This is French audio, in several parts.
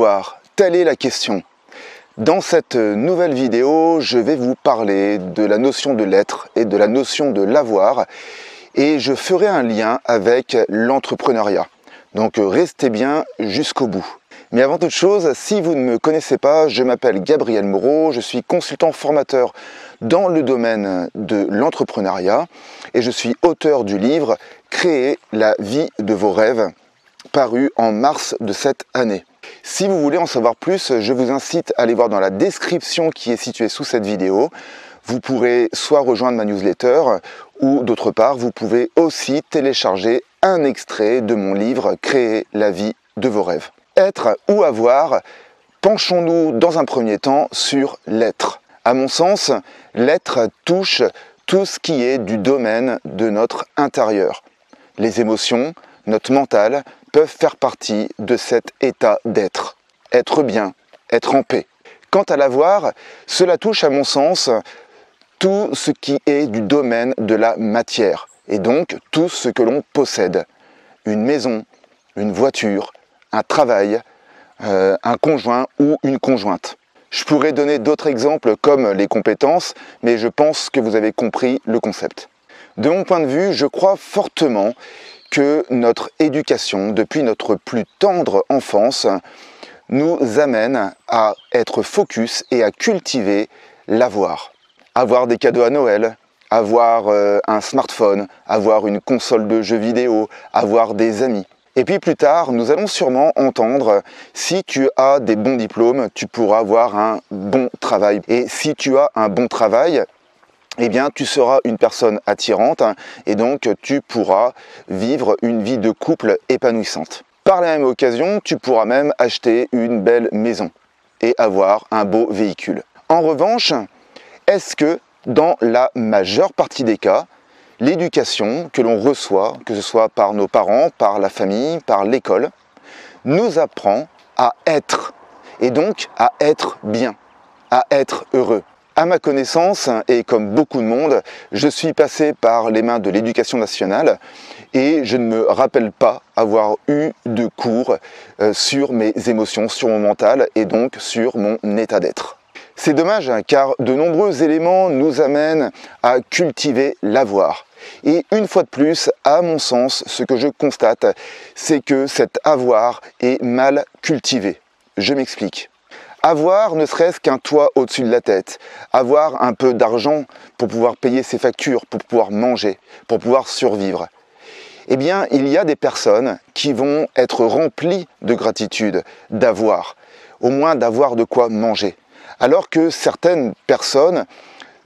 avoir? Telle est la question. Dans cette nouvelle vidéo, je vais vous parler de la notion de l'être et de la notion de l'avoir, et je ferai un lien avec l'entrepreneuriat. Donc restez bien jusqu'au bout. Mais avant toute chose, si vous ne me connaissez pas, je m'appelle Gabriel Moreau, je suis consultant formateur dans le domaine de l'entrepreneuriat et je suis auteur du livre « Créer la vie de vos rêves » paru en mars de cette année. Si vous voulez en savoir plus, je vous incite à aller voir dans la description qui est située sous cette vidéo. Vous pourrez soit rejoindre ma newsletter ou d'autre part, vous pouvez aussi télécharger un extrait de mon livre « Créer la vie de vos rêves ». Être ou avoir, penchons-nous dans un premier temps sur l'être. À mon sens, l'être touche tout ce qui est du domaine de notre intérieur. Les émotions, notre mental, peuvent faire partie de cet état d'être. Être bien, être en paix. Quant à l'avoir, cela touche à mon sens tout ce qui est du domaine de la matière, et donc tout ce que l'on possède. Une maison, une voiture, un travail, un conjoint ou une conjointe. Je pourrais donner d'autres exemples comme les compétences, mais je pense que vous avez compris le concept. De mon point de vue, je crois fortement que notre éducation, depuis notre plus tendre enfance, nous amène à être focus et à cultiver l'avoir. Avoir des cadeaux à Noël, avoir un smartphone, avoir une console de jeux vidéo, avoir des amis. Et puis plus tard, nous allons sûrement entendre si tu as des bons diplômes, tu pourras avoir un bon travail. Et si tu as un bon travail, eh bien, tu seras une personne attirante et donc tu pourras vivre une vie de couple épanouissante. Par la même occasion, tu pourras même acheter une belle maison et avoir un beau véhicule. En revanche, est-ce que dans la majeure partie des cas, l'éducation que l'on reçoit, que ce soit par nos parents, par la famille, par l'école, nous apprend à être et donc à être bien, à être heureux? À ma connaissance, et comme beaucoup de monde, je suis passé par les mains de l'éducation nationale et je ne me rappelle pas avoir eu de cours sur mes émotions, sur mon mental et donc sur mon état d'être. C'est dommage car de nombreux éléments nous amènent à cultiver l'avoir. Et une fois de plus, à mon sens, ce que je constate, c'est que cet avoir est mal cultivé. Je m'explique. Avoir ne serait-ce qu'un toit au-dessus de la tête, avoir un peu d'argent pour pouvoir payer ses factures, pour pouvoir manger, pour pouvoir survivre. Eh bien, il y a des personnes qui vont être remplies de gratitude, d'avoir, au moins d'avoir de quoi manger. Alors que certaines personnes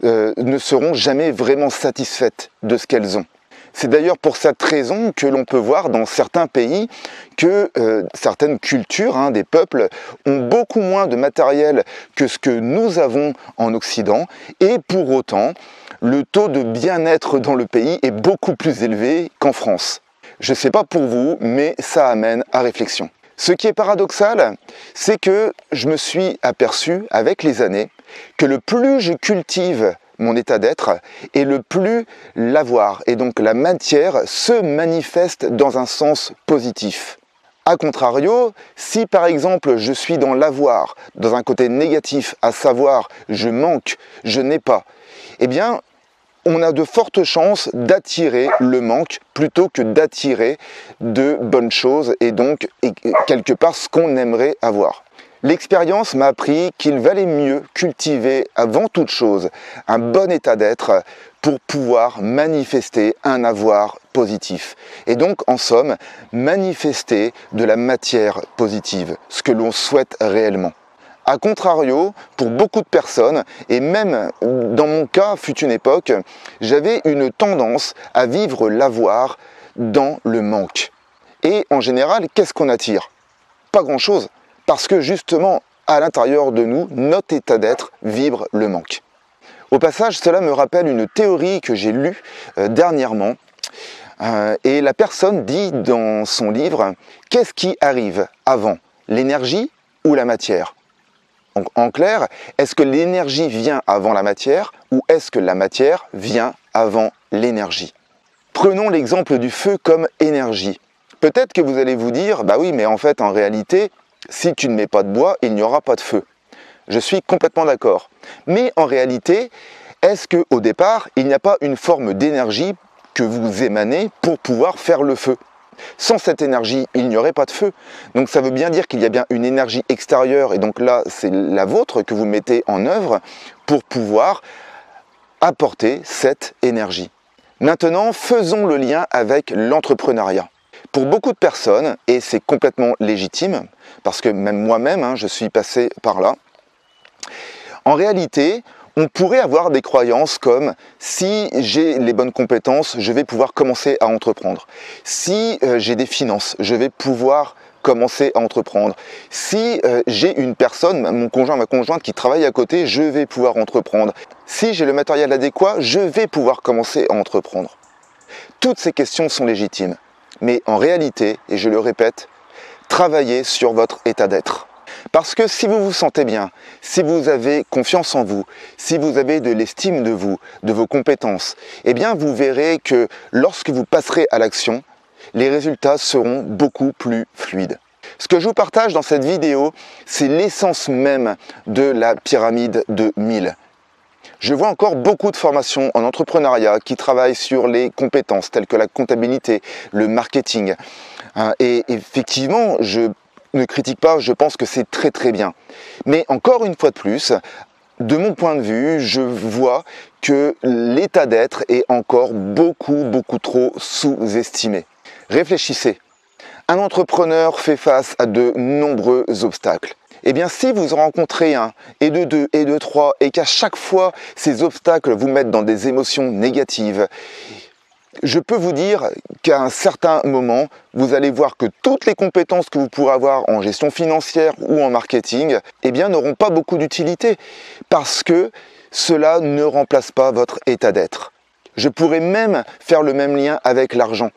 ne seront jamais vraiment satisfaites de ce qu'elles ont. C'est d'ailleurs pour cette raison que l'on peut voir dans certains pays que certaines cultures, des peuples, ont beaucoup moins de matériel que ce que nous avons en Occident et pour autant, le taux de bien-être dans le pays est beaucoup plus élevé qu'en France. Je ne sais pas pour vous, mais ça amène à réflexion. Ce qui est paradoxal, c'est que je me suis aperçu avec les années que le plus je cultive mon état d'être et le plus l'avoir et donc la matière se manifeste dans un sens positif. A contrario, si par exemple je suis dans l'avoir, dans un côté négatif, à savoir je manque, je n'ai pas, eh bien on a de fortes chances d'attirer le manque plutôt que d'attirer de bonnes choses et donc quelque part ce qu'on aimerait avoir. L'expérience m'a appris qu'il valait mieux cultiver avant toute chose un bon état d'être pour pouvoir manifester un avoir positif. Et donc, en somme, manifester de la matière positive, ce que l'on souhaite réellement. A contrario, pour beaucoup de personnes, et même dans mon cas, fut une époque, j'avais une tendance à vivre l'avoir dans le manque. Et en général, qu'est-ce qu'on attire? Pas grand-chose. Parce que justement, à l'intérieur de nous, notre état d'être vibre le manque. Au passage, cela me rappelle une théorie que j'ai lue dernièrement. Et la personne dit dans son livre, qu'est-ce qui arrive avant, l'énergie ou la matière? Donc, en clair, est-ce que l'énergie vient avant la matière ou est-ce que la matière vient avant l'énergie? Prenons l'exemple du feu comme énergie. Peut-être que vous allez vous dire, bah oui, mais en fait, en réalité, Si tu ne mets pas de bois, il n'y aura pas de feu. Je suis complètement d'accord. Mais en réalité, est-ce qu'au départ, il n'y a pas une forme d'énergie que vous émanez pour pouvoir faire le feu? Sans cette énergie, il n'y aurait pas de feu. Donc ça veut bien dire qu'il y a bien une énergie extérieure, et donc là, c'est la vôtre que vous mettez en œuvre pour pouvoir apporter cette énergie. Maintenant, faisons le lien avec l'entrepreneuriat. Pour beaucoup de personnes, et c'est complètement légitime, parce que même moi-même, je suis passé par là, en réalité, on pourrait avoir des croyances comme « si j'ai les bonnes compétences, je vais pouvoir commencer à entreprendre. Si j'ai des finances, je vais pouvoir commencer à entreprendre. Si j'ai une personne, mon conjoint, ma conjointe qui travaille à côté, je vais pouvoir entreprendre. Si j'ai le matériel adéquat, je vais pouvoir commencer à entreprendre. » Toutes ces questions sont légitimes. Mais en réalité, et je le répète, travaillez sur votre état d'être. Parce que si vous vous sentez bien, si vous avez confiance en vous, si vous avez de l'estime de vous, de vos compétences, eh bien vous verrez que lorsque vous passerez à l'action, les résultats seront beaucoup plus fluides. Ce que je vous partage dans cette vidéo, c'est l'essence même de la pyramide de 1000. Je vois encore beaucoup de formations en entrepreneuriat qui travaillent sur les compétences telles que la comptabilité, le marketing. Et effectivement, je ne critique pas, je pense que c'est très très bien. Mais encore une fois de plus, de mon point de vue, je vois que l'état d'être est encore beaucoup trop sous-estimé. Réfléchissez. Un entrepreneur fait face à de nombreux obstacles. Eh bien, si vous en rencontrez un, et de deux, et de trois, et qu'à chaque fois, ces obstacles vous mettent dans des émotions négatives, je peux vous dire qu'à un certain moment, vous allez voir que toutes les compétences que vous pourrez avoir en gestion financière ou en marketing, eh bien, n'auront pas beaucoup d'utilité, parce que cela ne remplace pas votre état d'être. Je pourrais même faire le même lien avec l'argent.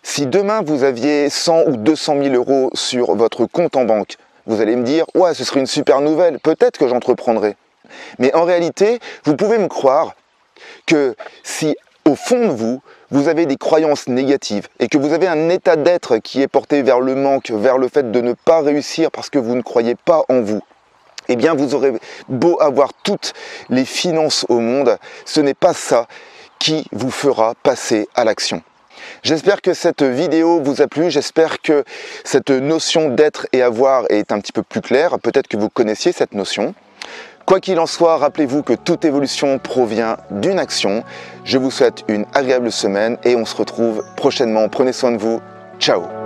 Si demain vous aviez 100 ou 200 000 euros sur votre compte en banque, vous allez me dire « Ouais, ce serait une super nouvelle, peut-être que j'entreprendrai. » Mais en réalité, vous pouvez me croire que si au fond de vous, vous avez des croyances négatives et que vous avez un état d'être qui est porté vers le manque, vers le fait de ne pas réussir parce que vous ne croyez pas en vous, eh bien vous aurez beau avoir toutes les finances au monde, ce n'est pas ça qui vous fera passer à l'action. J'espère que cette vidéo vous a plu, j'espère que cette notion d'être et avoir est un petit peu plus claire, peut-être que vous connaissiez cette notion. Quoi qu'il en soit, rappelez-vous que toute évolution provient d'une action. Je vous souhaite une agréable semaine et on se retrouve prochainement. Prenez soin de vous. Ciao!